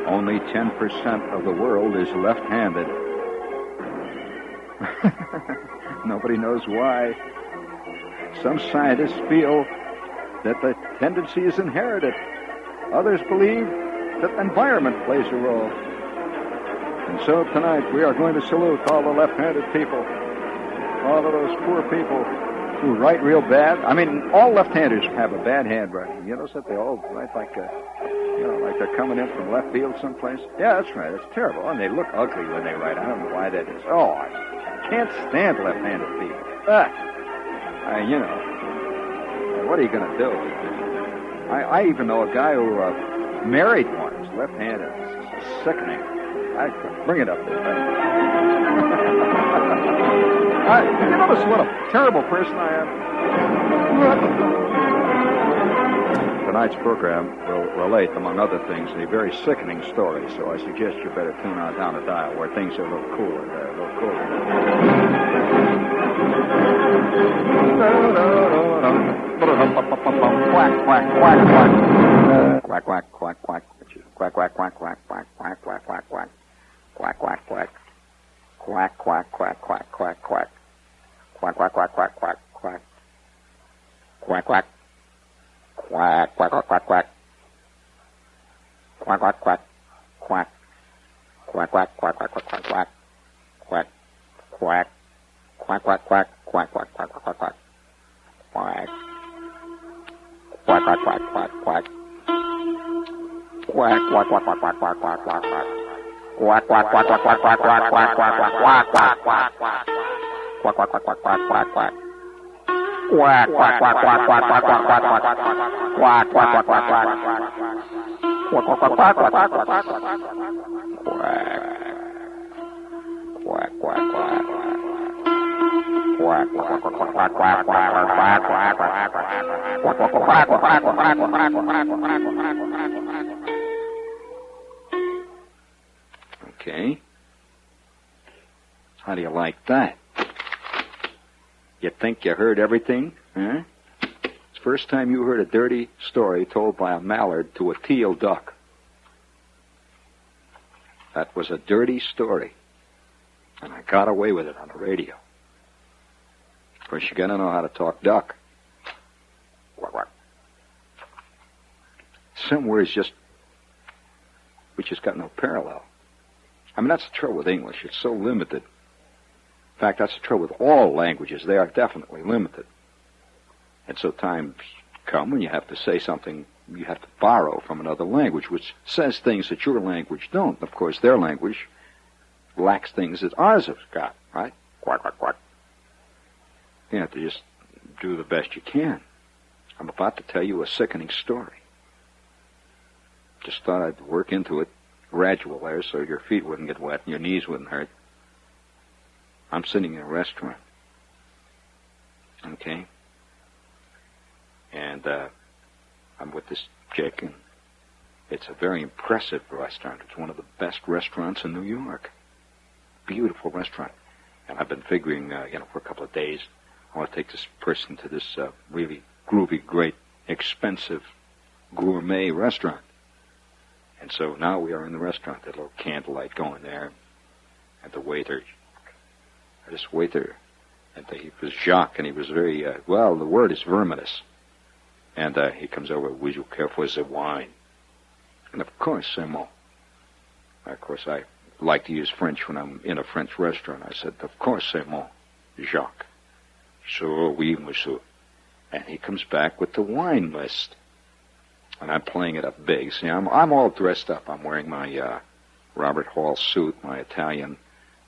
Only 10% of the world is left-handed. Nobody knows why. Some scientists feel that the tendency is inherited. Others believe that environment plays a role. And so tonight we are going to salute all the left-handed people. All of those poor people who write real bad. I mean, all left-handers have a bad handwriting. You notice that they all write like they're coming in from left field someplace? Yeah, that's right. It's terrible. And they look ugly when they write. I don't know why that is. Oh, I can't stand left-handed people. What are you going to do? I even know a guy who married one who's left-handed. It's sickening. Bring it up there. You notice what a terrible person I am? Tonight's program will relate, among other things, a very sickening story, so I suggest you better tune on down the dial where things are a little cooler. Quack, quack, quack, quack. Quack, quack, quack, quack. Quack, quack, quack, quack, quack, quack, quack, quack, quack. Quack, quack, quack. Quack, quack, quack, quack, quack, quack. Quack, quack, quack, quack, quack, quack. Quack, quack. Quack, quack, quack, quack, quack. Quack, quack, quack, quack. Quack, quack, quack, quack, quack, quack, quack. Quack, quack. Quack, quack, quack, quack, quack, quack, quack, quack. Quack. Quack, quack, quack, quack, quack. Quack, quack, quack, quack, quack, quack, quack, quack, quack. Quack, quack, quack, quack, quack, quack, quack, quack, quack, quack, quack, quack, quack, quack. Quack, quack, quack, quack, quack, quack, quack. Quack, quack, quack, quack, quack, quack, quack, quack, quack. Quack, quack, quack, quack, quack. Quack, quack, quack, quack, quack, quack, quack. Quack, quack, quack. Quack, quack, quack, quack, quack, quack, quack, quack, quack. Okay. How do you like that? You think you heard everything? Huh? It's the first time you heard a dirty story told by a mallard to a teal duck. That was a dirty story. And I got away with it on the radio. Of course, you gotta know how to talk duck. What? Some words we just got no parallel. I mean, that's the trouble with English. It's so limited. In fact, that's the trouble with all languages. They are definitely limited. And so times come when you have to say something, you have to borrow from another language, which says things that your language don't. Of course, their language lacks things that ours have got, right? Quack, quack, quack. You have to just do the best you can. I'm about to tell you a sickening story. Just thought I'd work into it gradual there so your feet wouldn't get wet and your knees wouldn't hurt. I'm sitting in a restaurant. Okay? And I'm with this chick, and it's a very impressive restaurant. It's one of the best restaurants in New York. Beautiful restaurant. And I've been figuring, for a couple of days, I want to take this person to this really groovy, great, expensive gourmet restaurant. And so now we are in the restaurant, that little candlelight going there, and the waiter, and he was Jacques, and he was very, the word is verminous. And he comes over, "Would you care for the wine?" And of course, c'est bon. Of course, I like to use French when I'm in a French restaurant. I said, "Of course, c'est bon, Jacques." "So, oui, monsieur." And he comes back with the wine list. And I'm playing it up big. See, I'm all dressed up. I'm wearing my Robert Hall suit, my Italian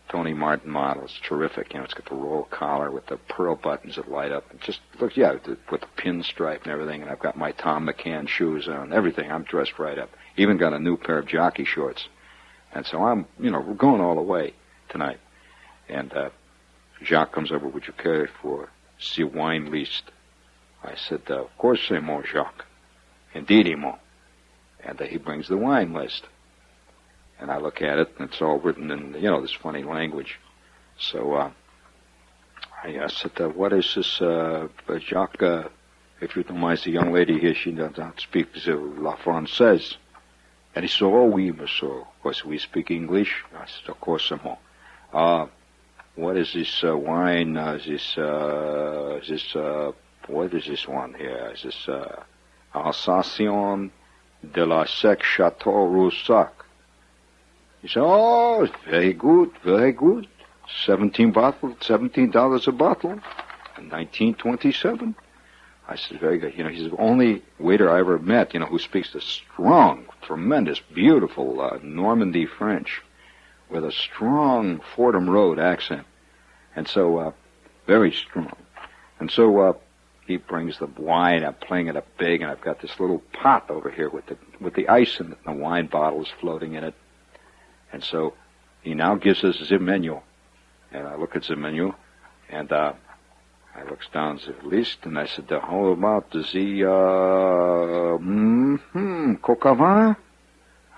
Tony Martin model. It's terrific. It's got the roll collar with the pearl buttons that light up. It just looks, with the pinstripe and everything. And I've got my Tom McCann shoes on, everything. I'm dressed right up. Even got a new pair of jockey shorts. And so I'm, we're going all the way tonight. And Jacques comes over, "Would you care for the wine list?" I said, "Of course, c'est mon Jacques. Indeed, mon." And he brings the wine list. And I look at it, and it's all written in, this funny language. So I said, "What is this, Jacques? If you don't mind, the young lady here, she does not speak la Française." And he said, oh, oui, monsieur. Of course, we speak English. I said, of course, more. What is this wine? What is this one here? Is this Alsatian de la Sec Chateau Roussac? He said, oh, very good, very good. $17 a bottle in 1927. I said, very good. He's the only waiter I ever met, who speaks the strong, tremendous, beautiful Normandy French with a strong Fordham Road accent. And so, very strong. And so, he brings the wine. I'm playing it up big, and I've got this little pot over here with the ice in it, and the wine bottle is floating in it. And so, he now gives us the menu. And I look at the menu, and I looks down the list, and I said, how about the coq au vin?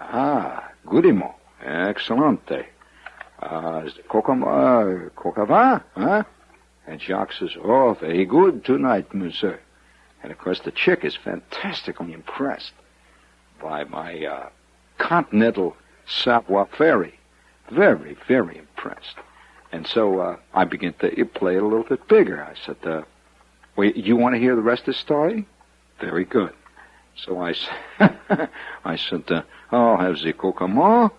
Ah, goodimo, excellente. The coq au vin, huh? And Jacques says, oh, very good tonight, monsieur. And of course, the chick is fantastically impressed by my continental savoir-faire. Very, very impressed. And so I begin to play it a little bit bigger. I said, wait, you want to hear the rest of the story? Very good. So I said, I'll have the coquemont,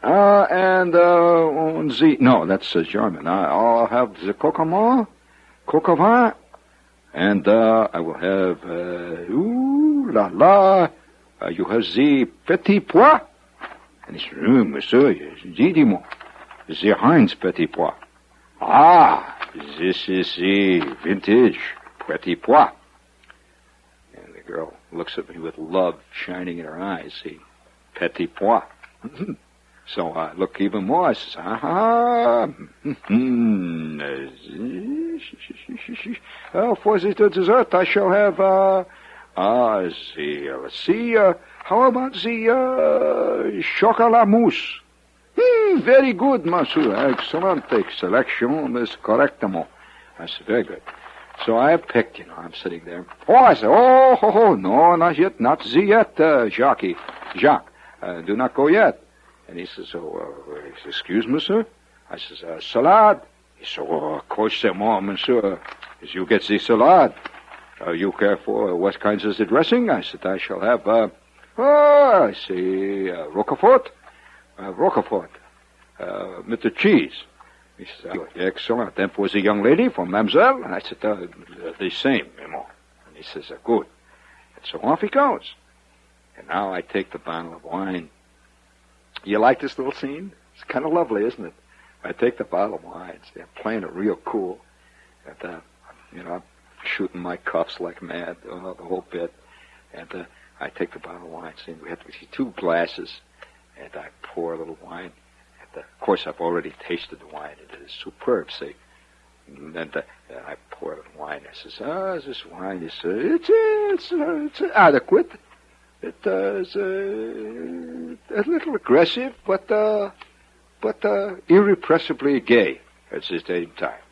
and the, no, that's German. I'll have the coquemont, coq au vin, and I will have, ooh la la, you have the petit pois. And he said, monsieur, dis-moi. The Heinz Petit Pois. Ah, this is the vintage Petit Pois. And the girl looks at me with love shining in her eyes. See, Petit Pois. So I look even more. I says, for the dessert I shall have, let's see, how about the chocolat mousse? Very good, monsieur. Excellent selection, is correctement. I said, very good. So I picked, I'm sitting there. Oh, I said, no, not yet, not yet, Jacques, do not go yet. And he says, excuse me, sir? I says, salad. He said, of course, c'est moi, monsieur. As you get the salad. You care for what kinds is the dressing? I said, I shall have, I see, Roquefort. With the cheese. He said, excellent. Then was a young lady from Mademoiselle? And I said, the same, And he says, good. And so off he goes. And now I take the bottle of wine. You like this little scene? It's kind of lovely, isn't it? I take the bottle of wine. See, I'm playing it real cool. And, I'm shooting my cuffs like mad, the whole bit. And I take the bottle of wine. See, we have two glasses. And I pour a little wine. And, of course, I've already tasted the wine. It is superb, see. And then I pour a little wine. I says, this wine is, it's adequate. It's a little aggressive, but irrepressibly gay at the same time.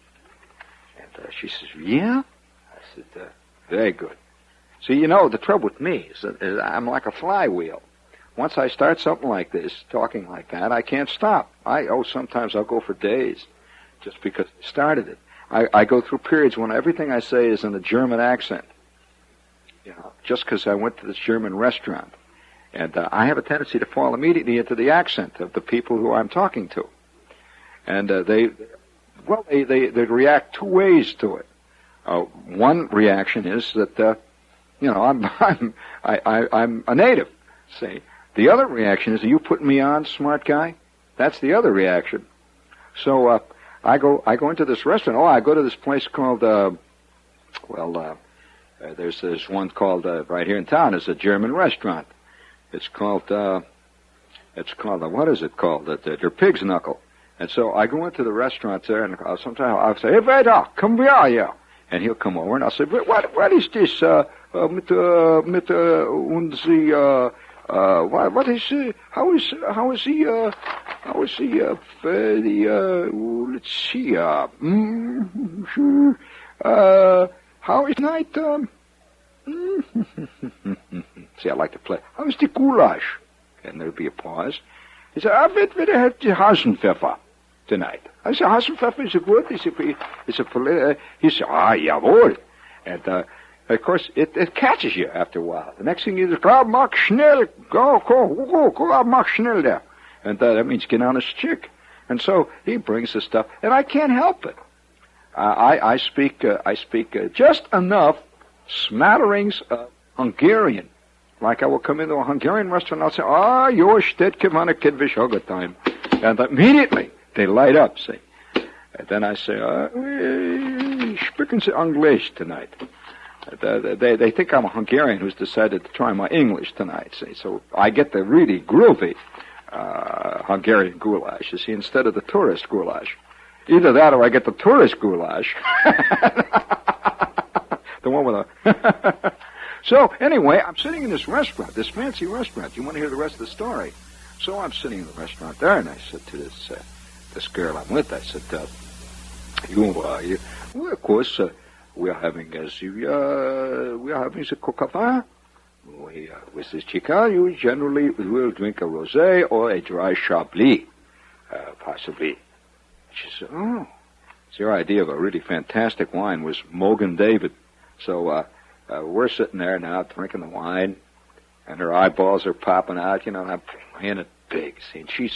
And she says, yeah? I said, very good. See, the trouble with me is I'm like a flywheel. Once I start something like this, talking like that, I can't stop. Sometimes I'll go for days just because I started it. I go through periods when everything I say is in a German accent. Just because I went to this German restaurant. And I have a tendency to fall immediately into the accent of the people who I'm talking to. And they react two ways to it. One reaction is that, I'm a native, see. The other reaction is, are you putting me on, smart guy? That's the other reaction. So I go into this restaurant. I go to this place called, there's this one called right here in town. It's a German restaurant. It's called what is it called? Their Pig's Knuckle. And so I go into the restaurant there, and sometimes I'll say, "Hey, waiter, come here," and he'll come over, and I'll say, "What is this? What is how is he let's see how is night See, I like to play. How is the goulash? And there'll be a pause. He said, wird have the Hasenpfeffer tonight. I said, Hasenpfeffer, is it good? He said, he said, jawohl. And, of course, it catches you after a while. The next thing is, mach schnell, go, mach schnell there. And that means get on his chick. And so he brings the stuff, and I can't help it. I speak just enough smatterings of Hungarian. Like I will come into a Hungarian restaurant, and I'll say, your Städtke van a Kidvish time. And immediately they light up, see. And then I say, speaking English tonight. They think I'm a Hungarian who's decided to try my English tonight, see. So I get the really groovy Hungarian goulash, you see, instead of the tourist goulash. Either that or I get the tourist goulash. The one with a... So, anyway, I'm sitting in this restaurant, this fancy restaurant. You want to hear the rest of the story? So I'm sitting in the restaurant there, and I said to this girl I'm with, I said, well, of course, we are having the coca. With this chica, you generally will drink a rosé or a dry chablis, possibly. She said, oh, your idea of a really fantastic wine was Mogan David. So we're sitting there now drinking the wine, and her eyeballs are popping out, and I'm playing it big. See, and she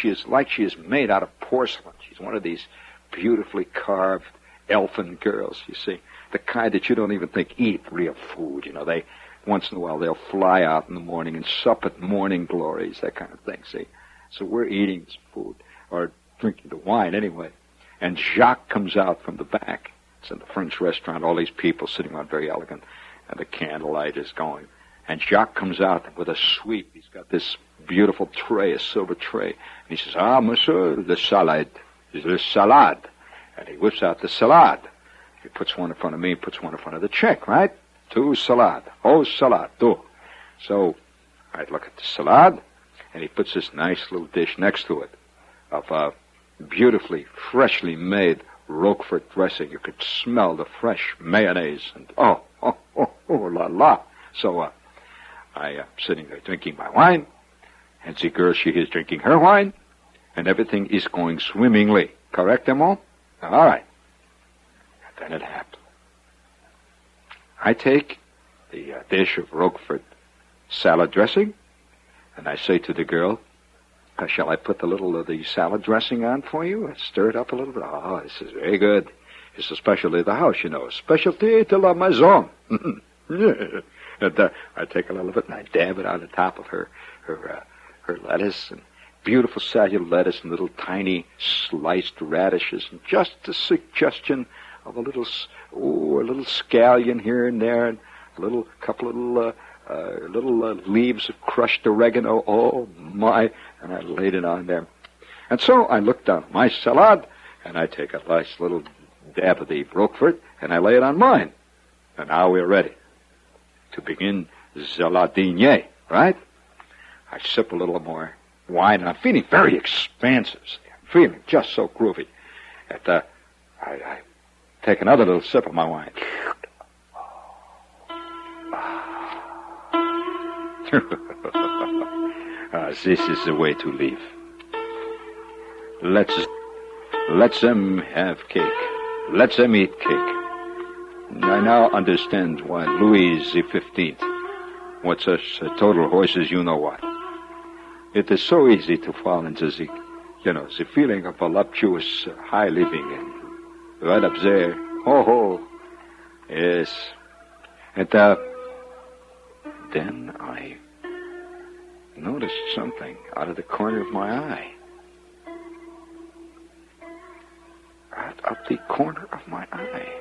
is like she is made out of porcelain. She's one of these beautifully carved elfin girls, you see. The kind that you don't even think eat real food, They, once in a while, they'll fly out in the morning and sup at morning glories, that kind of thing, see. So we're eating this food, or drinking the wine anyway. And Jacques comes out from the back. It's in the French restaurant, all these people sitting around, very elegant, and the candlelight is going. And Jacques comes out with a sweep. He's got this beautiful tray, a silver tray. And he says, monsieur, the salad. The salad. And he whips out the salad. He puts one in front of me, puts one in front of the Czech, right? Two salad. Oh, salad, two. So I look at the salad, and he puts this nice little dish next to it of beautifully, freshly made Roquefort dressing. You could smell the fresh mayonnaise, and oh, la la. So I sitting there drinking my wine, and the girl, she is drinking her wine, and everything is going swimmingly. Correct, Emo? All right. And then it happened. I take the dish of Roquefort salad dressing, and I say to the girl, shall I put a little of the salad dressing on for you? And stir it up a little bit. Oh, this is very good. It's a specialty of the house, Specialty de la maison. And I take a little bit and I dab it on the top of her lettuce, and beautiful cellular lettuce and little tiny sliced radishes, and just a suggestion of a little scallion here and there, and a couple of little leaves of crushed oregano. Oh my! And I laid it on there. And so I looked down my salad, and I take a nice little dab of the Roquefort, and I lay it on mine. And now we're ready to begin Zaladinier, right? I sip a little more wine, and I'm feeling very expansive. I'm feeling just so groovy. I take another little sip of my wine. This is the way to live. Let them have cake. Let them eat cake. I now understand why Louis XV was such a total horse as you know what. It is so easy to fall into the feeling of voluptuous high living, and right up there, yes. And then I noticed something out of the corner of my eye. Right up the corner of my eye.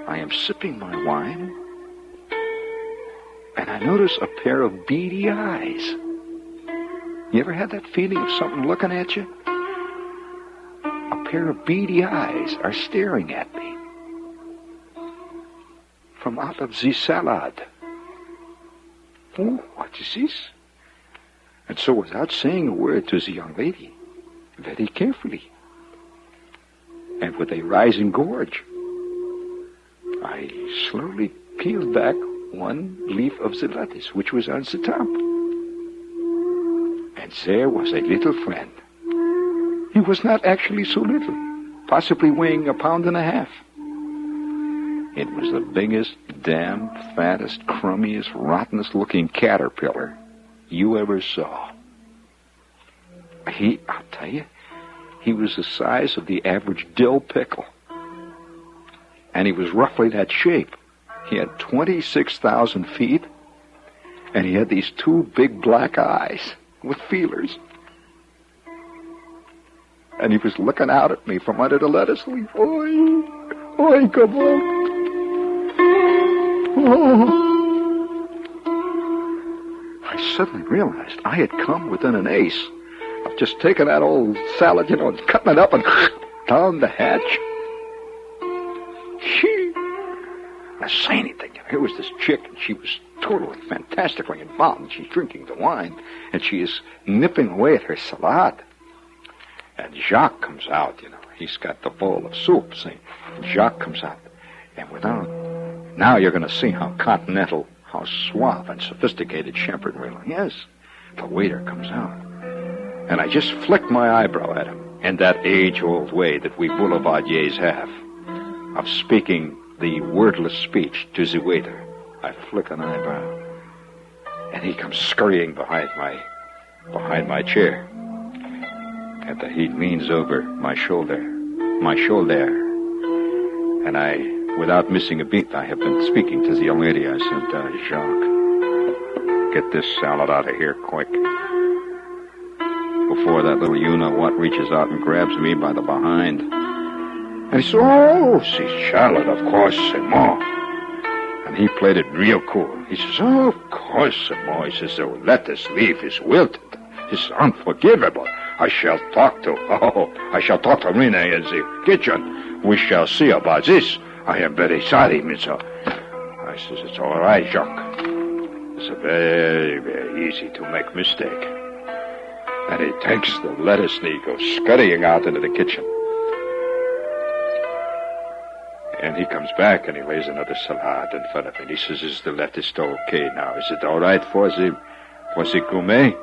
I am sipping my wine, and I notice a pair of beady eyes. You ever had that feeling of something looking at you? A pair of beady eyes are staring at me from out of the salad. Oh, what is this? And so, without saying a word to the young lady, very carefully, and with a rising gorge, I slowly peeled back one leaf of the lettuce, which was on the top. And there was a little friend. He was not actually so little, possibly weighing 1.5 pounds. It was the biggest, damn, fattest, crummiest, rottenest-looking caterpillar you ever saw. I'll tell you, he was the size of the average dill pickle. And he was roughly that shape. He had 26,000 feet, and he had these 2 big black eyes with feelers. And he was looking out at me from under the lettuce leaf. Oi, come on. Oh. I suddenly realized I had come within an ace of just taking that old salad, and cutting it up and down the hatch. I didn't say anything. Here was this chick, and she was totally fantastically involved, and she's drinking the wine, and she is nipping away at her salad. And Jacques comes out, He's got the bowl of soup, see? And Jacques comes out, and now you're going to see how continental, how suave and sophisticated Shepard really is. The waiter comes out, and I just flicked my eyebrow at him in that age-old way that we boulevardiers have of speaking the wordless speech to the waiter. I flick an eyebrow, and he comes scurrying behind my chair. And he leans over my shoulder, and I, without missing a beat, I have been speaking to the young lady. I said, Jacques, get this salad out of here quick, before that little you-know-what reaches out and grabs me by the behind. And he said, c'est salad, of course, c'est moi. And he played it real cool. He says, of course, c'est moi. He says, the lettuce leaf is wilted. It's unforgivable. I shall talk to Rene in the kitchen. We shall see about this. I am very sorry, Mister. I says, it's all right, Jacques. It's very, very easy to make mistake. And he takes the lettuce and he goes scurrying out into the kitchen. And he comes back and he lays another salad in front of me. He says, is the lettuce okay now? Is it all right for the gourmet?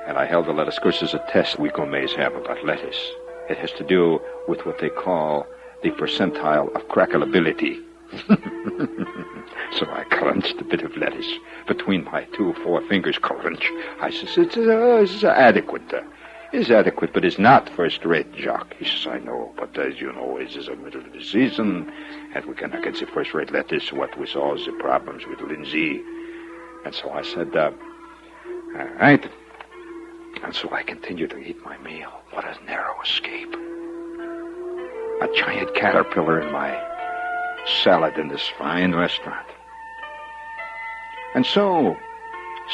And I held the lettuce. Of course, there's a test we gourmets have about lettuce. It has to do with what they call the percentile of crackability. So I crunched a bit of lettuce between my 2 forefingers. Crunch. I says, it's adequate. It's adequate, but it's not first-rate, Jacques. He says, I know, but as you know, it is the middle of the season, and we cannot get the first-rate lettuce, what with all the problems with Lindsay. And so I said, all right. And so I continued to eat my meal. What a narrow escape. A giant caterpillar in my salad in this fine restaurant. And so,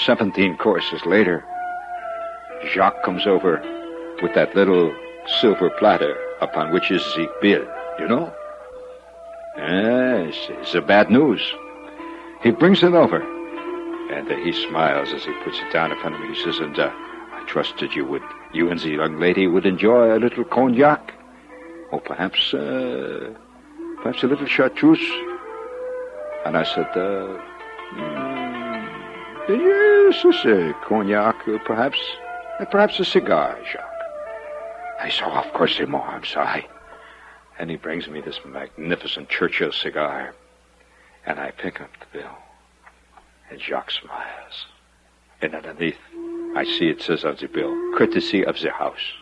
17 courses later, Jacques comes over with that little silver platter upon which is the bill, Yes, it's a bad news. He brings it over, and he smiles as he puts it down in front of me. He says, and I trust that you and the young lady would enjoy a little cognac, or perhaps a little chartreuse. And I said, yes, a cognac, perhaps a cigar, Jacques. I said, of course, c'est moi, I'm sorry. And he brings me this magnificent Churchill cigar, and I pick up the bill, and Jacques smiles. And underneath, I see it says on the bill, courtesy of the house.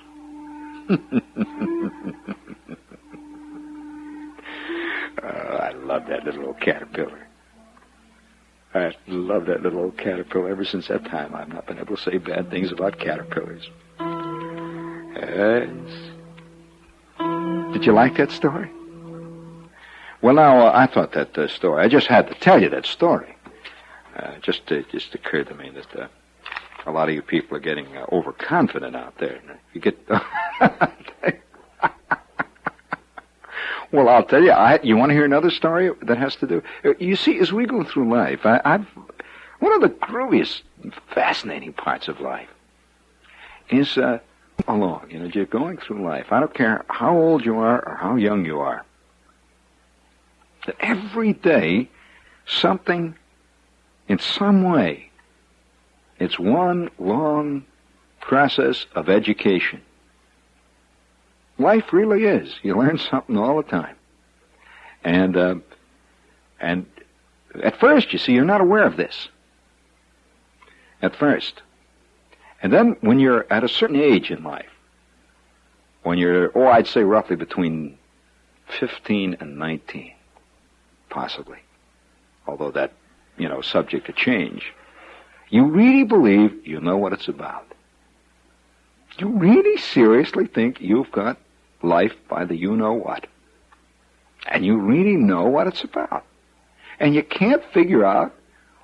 I love that little old caterpillar. I love that little old caterpillar. Ever since that time, I've not been able to say bad things about caterpillars. Yes. Did you like that story? Well, now, I thought that story, I just had to tell you that story. Just occurred to me that a lot of you people are getting overconfident out there. You get... Well, I'll tell you, you want to hear another story that has to do... You see, as we go through life, one of the grooviest, fascinating parts of life is along. You're going through life. I don't care how old you are or how young you are. That every day, something In some way, it's one long process of education. Life really is. You learn something all the time. And at first, you see, you're not aware of this. At first. And then when you're at a certain age in life, when you're, I'd say roughly between 15 and 19, possibly, although that, subject to change, you really believe you know what it's about. You really seriously think you've got life by the you-know-what. And you really know what it's about. And you can't figure out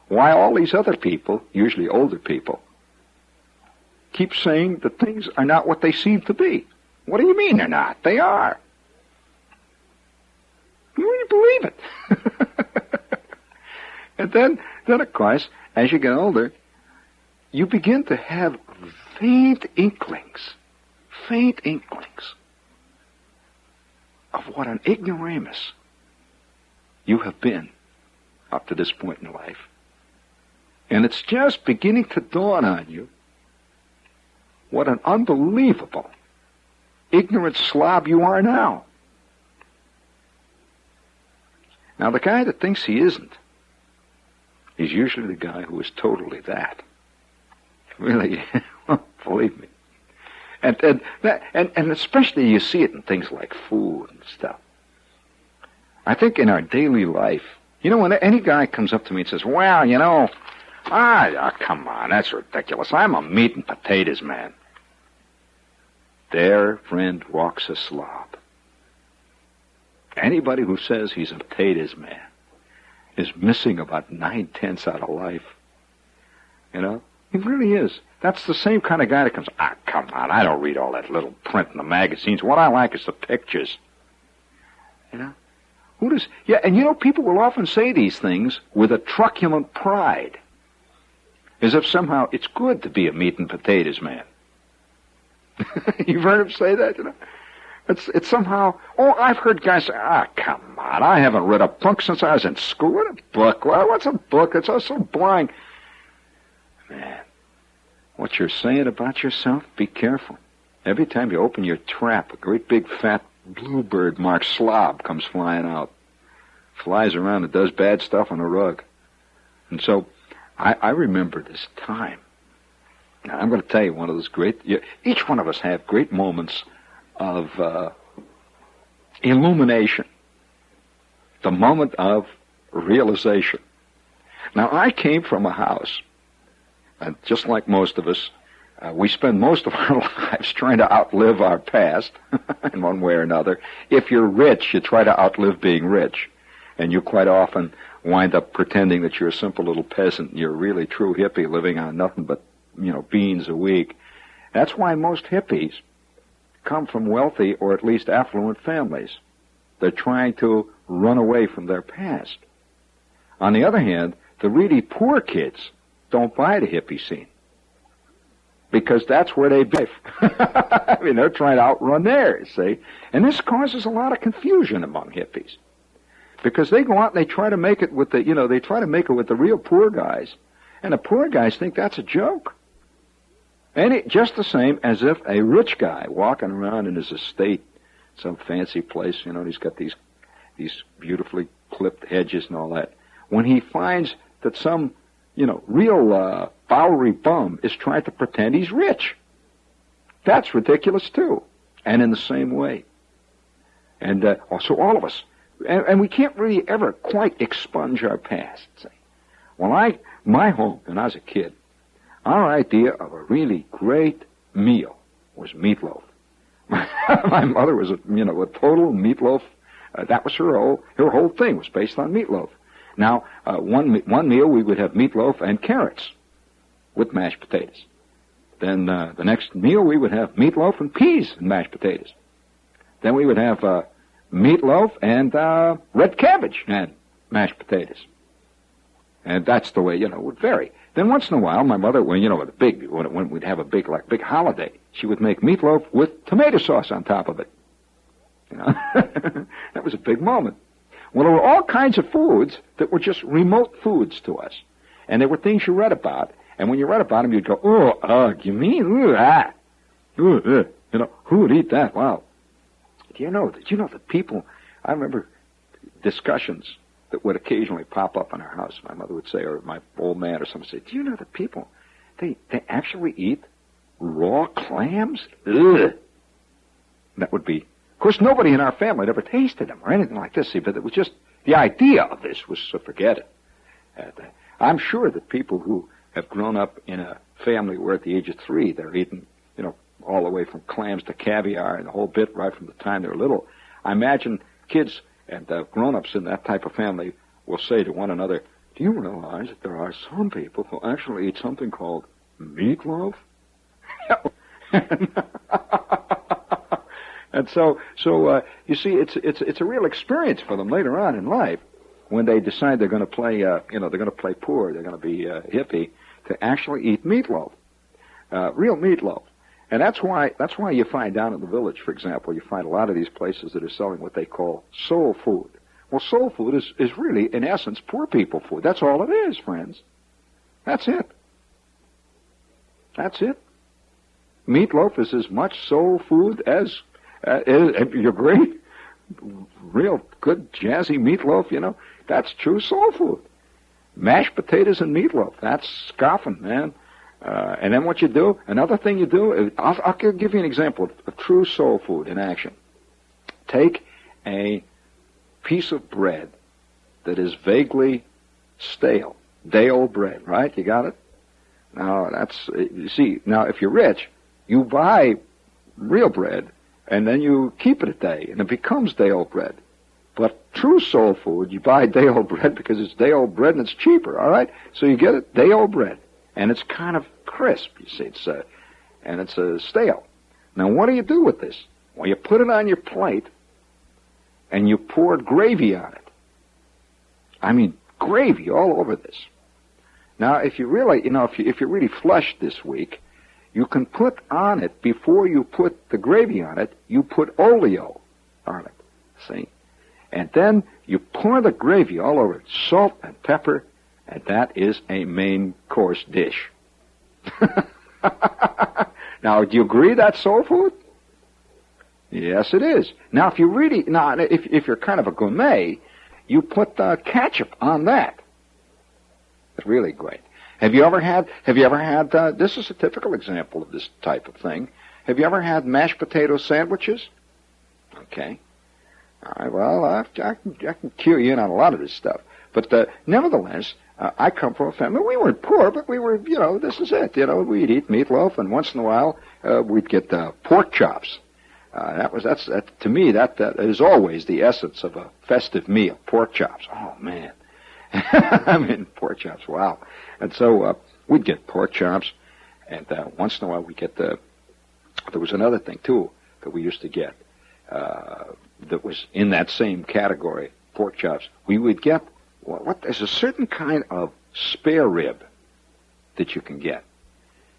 why all these other people, usually older people, keep saying that things are not what they seem to be. What do you mean they're not? They are. You really believe it. And then, of course, as you get older, you begin to have faint inklings of what an ignoramus you have been up to this point in life. And it's just beginning to dawn on you what an unbelievable ignorant slob you are now. Now, the guy that thinks he isn't is usually the guy who is totally that. Really, believe me. And especially you see it in things like food and stuff. I think in our daily life, when any guy comes up to me and says, well, come on, that's ridiculous. I'm a meat and potatoes man. There, friend, walks a slob. Anybody who says he's a potatoes man is missing about 9/10 out of life. He really is. That's the same kind of guy that comes, come on, I don't read all that little print in the magazines. What I like is the pictures. Who does? Yeah, and people will often say these things with a truculent pride, as if somehow it's good to be a meat and potatoes man. You've heard him say that, It's somehow, I've heard guys say, come on, I haven't read a book since I was in school. What a book? Well, what's a book? It's all so boring. Man, what you're saying about yourself, be careful. Every time you open your trap, a great big fat bluebird marked slob comes flying out. Flies around and does bad stuff on a rug. And so, I remember this time. Now, I'm going to tell you one of those each one of us have great moments of illumination. The moment of realization. Now, I came from a house, and just like most of us, we spend most of our lives trying to outlive our past in one way or another. If you're rich, you try to outlive being rich. And you quite often wind up pretending that you're a simple little peasant and you're a really true hippie living on nothing but, beans a week. That's why most hippies come from wealthy or at least affluent families. They're trying to run away from their past. On the other hand, the really poor kids don't buy the hippie scene, because that's where they live. I mean, they're trying to outrun theirs, see? And this causes a lot of confusion among hippies, because they go out and they try to make it with the real poor guys, and the poor guys think that's a joke. And just the same as if a rich guy walking around in his estate, some fancy place, he's got these beautifully clipped hedges and all that. When he finds that some, real Bowery bum is trying to pretend he's rich, that's ridiculous too. And in the same way. And so all of us, and we can't really ever quite expunge our past. See? Well, my home, when I was a kid, our idea of a really great meal was meatloaf. My mother was a total meatloaf. That was her whole thing was based on meatloaf. Now, one meal we would have meatloaf and carrots with mashed potatoes. Then the next meal we would have meatloaf and peas and mashed potatoes. Then we would have meatloaf and red cabbage and mashed potatoes. And that's the way, it would vary. Then once in a while, my mother, when we'd have a big holiday, she would make meatloaf with tomato sauce on top of it. That was a big moment. Well, there were all kinds of foods that were just remote foods to us. And there were things you read about, and when you read about them, you'd go, oh, ugh, you mean, ooh, ah. Ooh, you know, who would eat that? Wow. Did you know that people, I remember discussions that would occasionally pop up in our house. My mother would say, or my old man or someone would say, do you know that people, they actually eat raw clams? Ugh. That would be, of course, nobody in our family had ever tasted them or anything like this, see, but it was just, the idea of this was to forget it. And, I'm sure that people who have grown up in a family where at the age of 3 they're eating, you know, all the way from clams to caviar and the whole bit right from the time they're little. I imagine kids and grown-ups in that type of family will say to one another, do you realize that there are some people who actually eat something called meatloaf? And so you see, it's a real experience for them later on in life when they decide they're going to play, they're going to play poor, they're going to be hippie, to actually eat meatloaf, real meatloaf. And that's why you find down in the village, for example, you find a lot of these places that are selling what they call soul food. Well, soul food is really, in essence, poor people food. That's all it is, friends. That's it. That's it. Meatloaf is as much soul food as you agree? Real good, jazzy meatloaf, you know, that's true soul food. Mashed potatoes and meatloaf, that's scoffing, man. And then what you do, another thing you do, I'll give you an example of true soul food in action. Take a piece of bread that is vaguely stale, day-old bread, right? You got it? Now, you see, now if you're rich, you buy real bread, and then you keep it a day, and it becomes day-old bread. But true soul food, you buy day-old bread because it's day-old bread and it's cheaper, all right? So you get it, day-old bread. And it's kind of crisp, you see, and it's stale. Now, what do you do with this? Well, you put it on your plate, and you pour gravy on it. I mean, gravy all over this. Now, if you really, if you're really flush this week, you can put on it, before you put the gravy on it, you put oleo on it, see? And then you pour the gravy all over it, salt and pepper, and that is a main course dish. Now, do you agree that's soul food? Yes, it is. Now, if you're kind of a gourmet, you put ketchup on that. It's really great. Have you ever had, this is a typical example of this type of thing. Have you ever had mashed potato sandwiches? Okay. All right, well, I can cue you in on a lot of this stuff. But nevertheless, I come from a family, we weren't poor, but we were, this is it. We'd eat meatloaf, and once in a while, we'd get pork chops. To me, that is always the essence of a festive meal, pork chops. Oh, man. I mean, pork chops, wow. And so we'd get pork chops, and once in a while we'd get there was another thing, too, that we used to get that was in that same category, pork chops. We would get, there's a certain kind of spare rib that you can get.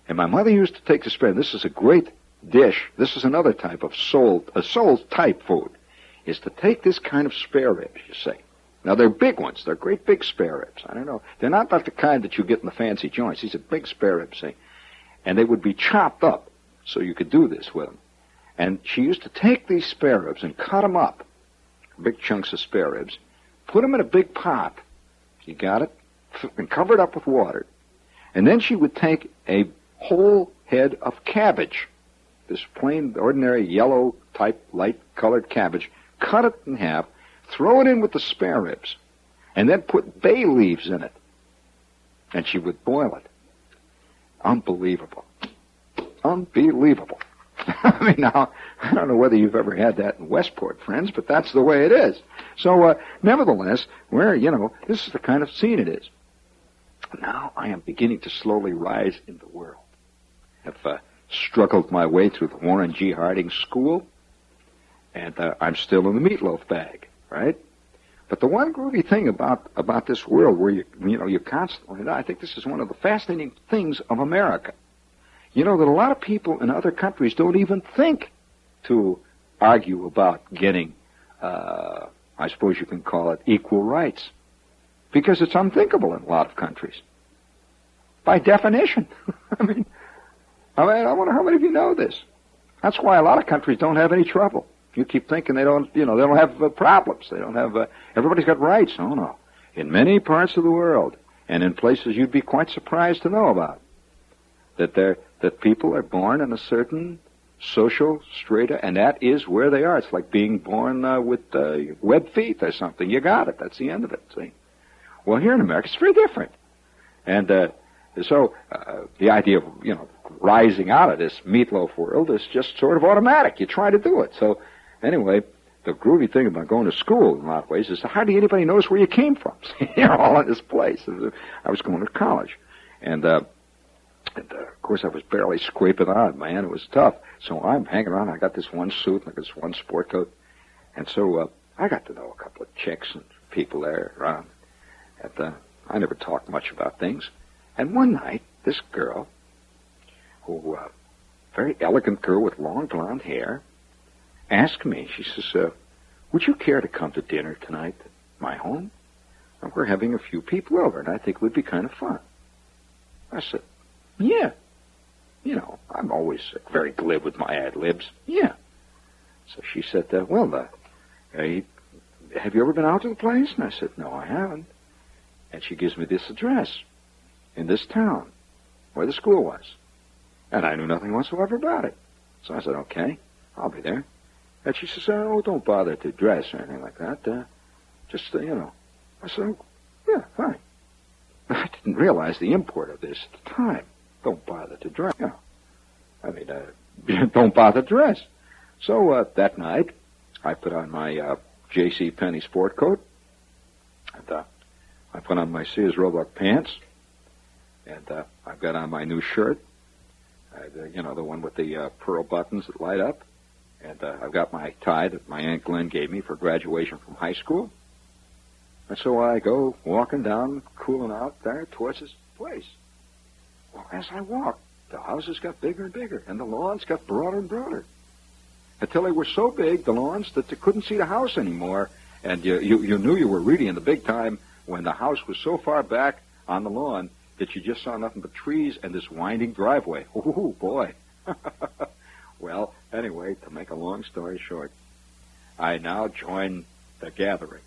And my mother used to take the spare, this is a great dish, this is another type of soul-type food, is to take this kind of spare ribs, you see. Now, they're big ones. They're great big spare ribs. I don't know. They're not like the kind that you get in the fancy joints. These are big spare ribs, see? And they would be chopped up so you could do this with them. And she used to take these spare ribs and cut them up, big chunks of spare ribs, put them in a big pot. You got it? And cover it up with water. And then she would take a whole head of cabbage, this plain, ordinary yellow type, light-colored cabbage, cut it in half, throw it in with the spare ribs, and then put bay leaves in it. And she would boil it. Unbelievable. Unbelievable. I mean, now, I don't know whether you've ever had that in Westport, friends, but that's the way it is. So, nevertheless, this is the kind of scene it is. Now I am beginning to slowly rise in the world. I've struggled my way through the Warren G. Harding School, and I'm still in the meatloaf bag. Right? But the one groovy thing about this world where you constantly, I think this is one of the fascinating things of America. That a lot of people in other countries don't even think to argue about getting, I suppose you can call it, equal rights. Because it's unthinkable in a lot of countries. by definition. I mean, I wonder how many of you know this. That's why a lot of countries don't have any trouble. You keep thinking they don't have problems. They don't have, everybody's got rights. Oh, no. In many parts of the world, and in places you'd be quite surprised to know about, that people are born in a certain social strata, and that is where they are. It's like being born with web feet or something. You got it. That's the end of it, see? Well, here in America, it's very different. And so the idea of, rising out of this meatloaf world is just sort of automatic. You try to do it. So anyway, the groovy thing about going to school in a lot of ways is hardly anybody knows where you came from. You're all in this place. I was going to college. And of course, I was barely scraping on, man. It was tough. So I'm hanging around. I got this one suit and this one sport coat. And so I got to know a couple of chicks and people there around. And I never talked much about things. And one night, this girl, who very elegant girl with long blonde hair, asked me, she says, would you care to come to dinner tonight at my home? And we're having a few people over, and I think it would be kind of fun. I said, yeah. I'm always very glib with my ad libs. Yeah. So she said, well, have you ever been out to the place? And I said, no, I haven't. And she gives me this address in this town where the school was. And I knew nothing whatsoever about it. So I said, okay, I'll be there. And she says, oh, don't bother to dress or anything like that. Just. I said, oh, yeah, fine. I didn't realize the import of this at the time. Don't bother to dress. Don't bother to dress. So that night, I put on my J.C. Penney sport coat. And I put on my Sears Roebuck pants. And I've got on my new shirt. The one with the pearl buttons that light up. And I've got my tie that my Aunt Glenn gave me for graduation from high school. And so I go walking down, cooling out there towards this place. Well, as I walked, the houses got bigger and bigger, and the lawns got broader and broader. Until they were so big, the lawns, that you couldn't see the house anymore. And you knew you were really in the big time when the house was so far back on the lawn that you just saw nothing but trees and this winding driveway. Oh, boy. Well, anyway, to make a long story short, I now join the gathering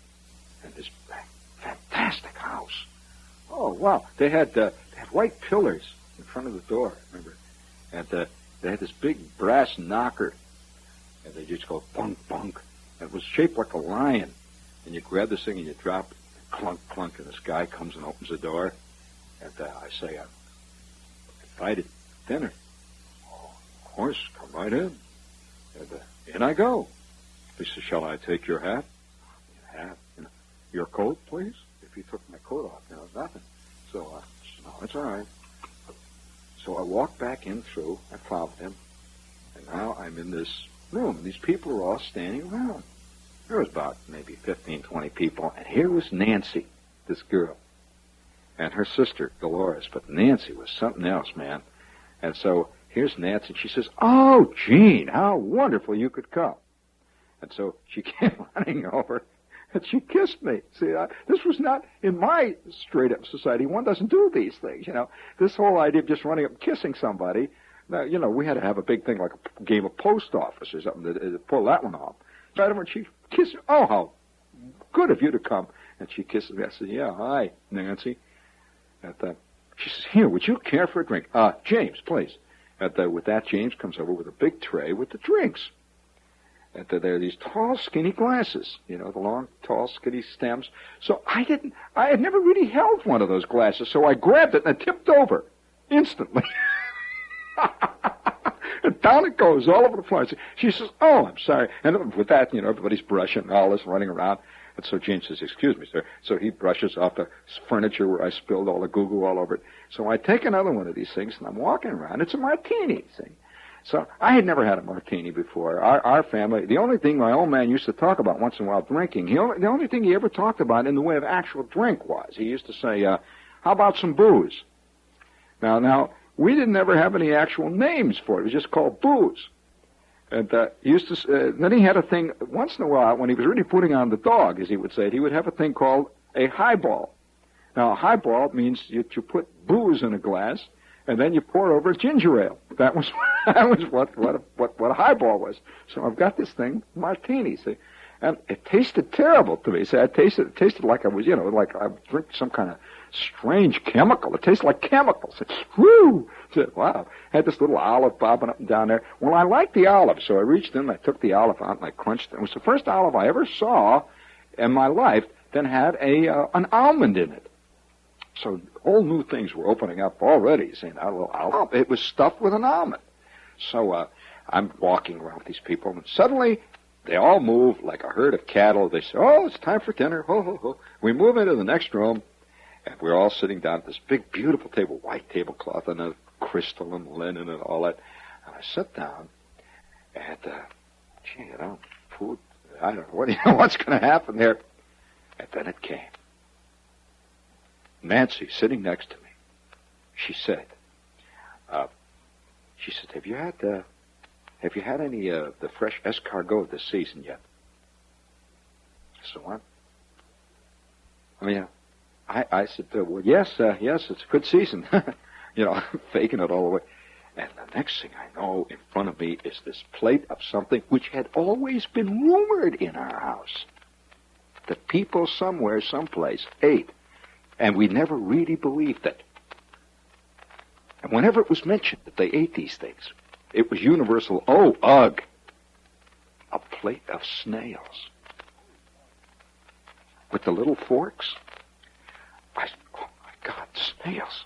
in this fantastic house. Oh, wow. They had white pillars in front of the door, remember? And they had this big brass knocker, and they just go bunk, bunk. And it was shaped like a lion. And you grab this thing and you drop it, clunk, clunk, and this guy comes and opens the door. And I say, I'm invited to dinner. Oh, of course, come right in. And in I go. He says, shall I take your hat? Hat? Your coat, please? If you took my coat off, nothing. So I said, no, it's all right. So I walked back in through. I followed him. And now I'm in this room. These people are all standing around. There was about maybe 15, 20 people. And here was Nancy, this girl, and her sister, Dolores. But Nancy was something else, man. And so here's Nancy, and she says, oh, Gene, how wonderful you could come. And so she came running over, and she kissed me. See, this was not in my straight-up society. One doesn't do these things, This whole idea of just running up and kissing somebody, now, we had to have a big thing like a game of post office or something to pull that one off. So when she kissed me, oh, how good of you to come. And she kisses me. I said, yeah, hi, Nancy. And she says, here, would you care for a drink? James, please. And with that, James comes over with a big tray with the drinks. And there are these tall, skinny glasses, the long, tall, skinny stems. So I had never really held one of those glasses, so I grabbed it and I tipped over instantly. And down it goes all over the floor. She says, oh, I'm sorry. And with that, everybody's brushing, all this running around. And so James says, excuse me, sir. So he brushes off the furniture where I spilled all the goo-goo all over it. So I take another one of these things, and I'm walking around. It's a martini thing. So I had never had a martini before. Our family, the only thing my old man used to talk about once in a while drinking, the only thing he ever talked about in the way of actual drink was, he used to say, how about some booze? Now, we didn't ever have any actual names for it. It was just called booze. And he used to. Then he had a thing once in a while when he was really putting on the dog, as he would say it. He would have a thing called a highball. Now, a highball means you put booze in a glass, and then you pour over ginger ale. That was what a highball was. So I've got this thing, martini, see, and it tasted terrible to me. See, it tasted like I was, like I drink some kind of strange chemical. It tasted like chemicals. Woo! I said, wow. Had this little olive bobbing up and down there. Well, I liked the olive, so I reached in, I took the olive out, and I crunched it. It was the first olive I ever saw in my life that had an almond in it. So all new things were opening up already. Saying, it was stuffed with an almond. So I'm walking around with these people, and suddenly they all move like a herd of cattle. They say, oh, it's time for dinner. Ho, ho, ho. We move into the next room, and we're all sitting down at this big, beautiful table, white tablecloth, and a crystal and linen and all that. And I sit down, and, food, I don't know, what's going to happen there. And then it came. Nancy, sitting next to me, she said, have you had any the fresh escargot this season yet? I said, what? I said, well, yes, it's a good season. Faking it all the way. And the next thing I know, in front of me is this plate of something which had always been rumored in our house. That people somewhere, someplace, ate. And we never really believed it. And whenever it was mentioned that they ate these things, it was universal, oh, ugh, a plate of snails. With the little forks. I said, oh, my God, snails.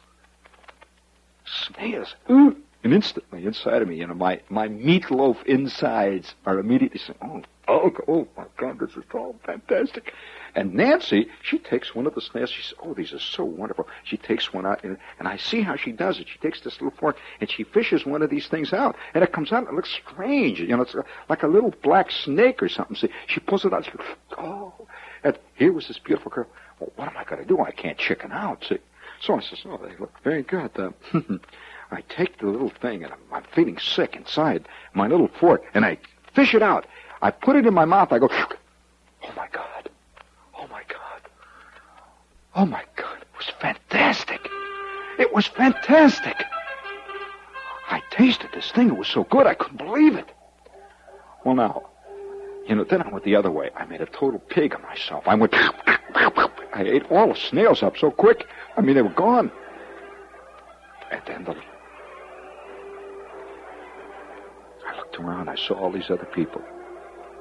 Snails. Ooh. And instantly, inside of me, my meatloaf insides are immediately saying, oh, my God, this is all fantastic. And Nancy, she takes one of the snails. She says, oh, these are so wonderful. She takes one out, and I see how she does it. She takes this little fork, and she fishes one of these things out. And it comes out, and it looks strange. It's like a little black snake or something. See, she pulls it out. She goes, oh. And here was this beautiful girl. Well, what am I going to do? I can't chicken out, see. So I says, oh, they look very good. I take the little thing, and I'm feeling sick inside my little fork, and I fish it out. I put it in my mouth. I go, oh, my God. Oh, my God. Oh, my God. It was fantastic. It was fantastic. I tasted this thing. It was so good, I couldn't believe it. Well, now, then I went the other way. I made a total pig of myself. I ate all the snails up so quick. They were gone. And then I looked around. I saw all these other people.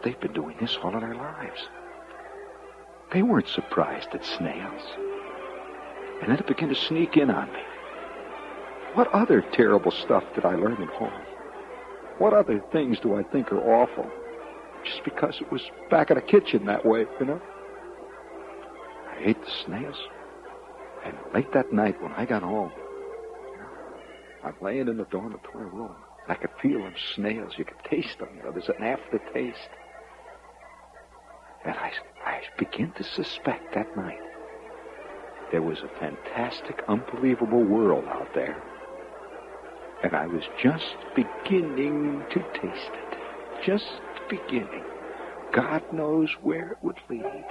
They've been doing this all of their lives. They weren't surprised at snails. And then it began to sneak in on me. What other terrible stuff did I learn at home? What other things do I think are awful? Just because it was back in the kitchen that way, I ate the snails. And late that night when I got home, I'm laying in the dormitory room. I could feel them snails. You could taste them. There's an aftertaste. And I begin to suspect that night there was a fantastic, unbelievable world out there. And I was just beginning to taste it. Just beginning. God knows where it would lead.